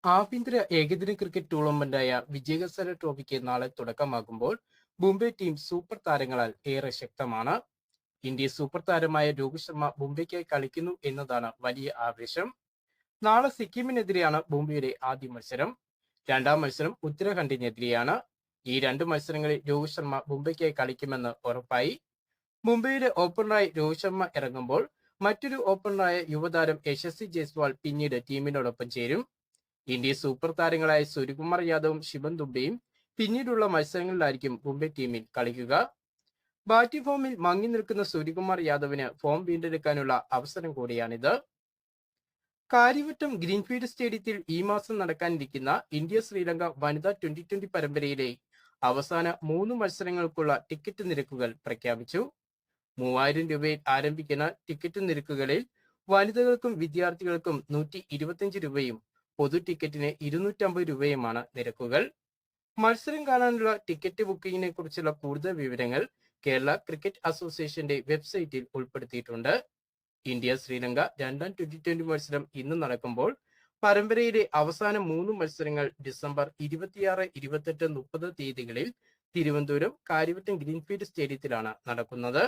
ആഭ്യന്തര ഏകദിന ക്രിക്കറ്റ് ടൂർണമെന്റായ വിജയഹസര ട്രോഫിക്ക് നാളെ തുടക്കമാകുമ്പോൾ മുംബൈ ടീം സൂപ്പർ താരങ്ങളാൽ ഏറെ ശക്തമാണ്. ഇന്ത്യ സൂപ്പർ താരമായ രോഹിത് ശർമ്മ മുംബൈക്കായി കളിക്കുന്നു എന്നതാണ് വലിയ ആവേശം. നാളെ സിക്കിമിനെതിരെയാണ് മുംബൈയുടെ ആദ്യ മത്സരം. രണ്ടാം മത്സരം ഉത്തരാഖണ്ഡിനെതിരെയാണ്. ഈ രണ്ട് മത്സരങ്ങളിൽ രോഹിത് ശർമ്മ മുംബൈക്കായി കളിക്കുമെന്ന് ഉറപ്പായി. മുംബൈയുടെ ഓപ്പണറായി രോഹിത് ശർമ്മ ഇറങ്ങുമ്പോൾ മറ്റൊരു ഓപ്പണറായ യുവതാരം യശസ്വി ജയ്സ്വാൾ പിന്നീട് ടീമിനോടൊപ്പം ചേരും. ഇന്ത്യ സൂപ്പർ താരങ്ങളായ സൂര്യകുമാർ യാദവും ശിവൻ ദുബെയും പിന്നീടുള്ള മത്സരങ്ങളിലായിരിക്കും മുംബൈ ടീമിൽ കളിക്കുക. ബാറ്റിംഗ് ഫോമിൽ മങ്ങി നിൽക്കുന്ന സൂര്യകുമാർ യാദവിന് ഫോം വീണ്ടെടുക്കാനുള്ള അവസരം കൂടിയാണിത്. കാര്യവട്ടം ഗ്രീൻഫീൽഡ് സ്റ്റേഡിയത്തിൽ ഈ മാസം നടക്കാനിരിക്കുന്ന ഇന്ത്യ ശ്രീലങ്ക വനിതാ ട്വന്റി പരമ്പരയിലെ അവസാന 3 മത്സരങ്ങൾക്കുള്ള ടിക്കറ്റ് നിരക്കുകൾ പ്രഖ്യാപിച്ചു. 3000 രൂപയിൽ ആരംഭിക്കുന്ന ടിക്കറ്റ് നിരക്കുകളിൽ വനിതകൾക്കും വിദ്യാർത്ഥികൾക്കും 125 രൂപയും പൊതു ടിക്കറ്റിന് 250 രൂപയുമാണ് നിരക്കുകൾ. മത്സരം കാണാനുള്ള ടിക്കറ്റ് ബുക്കിങ്ങിനെ കുറിച്ചുള്ള കൂടുതൽ വിവരങ്ങൾ കേരള ക്രിക്കറ്റ് അസോസിയേഷന്റെ വെബ്സൈറ്റിൽ ഉൾപ്പെടുത്തിയിട്ടുണ്ട്. ഇന്ത്യ ശ്രീലങ്ക രണ്ടാം ട്വന്റി മത്സരം ഇന്ന് നടക്കുമ്പോൾ പരമ്പരയിലെ അവസാന 3 മത്സരങ്ങൾ ഡിസംബർ 26, 28, 30 തീയതികളിൽ തിരുവനന്തപുരം കാര്യവട്ടം ഗ്രീൻഫീൽഡ് സ്റ്റേഡിയത്തിലാണ് നടക്കുന്നത്.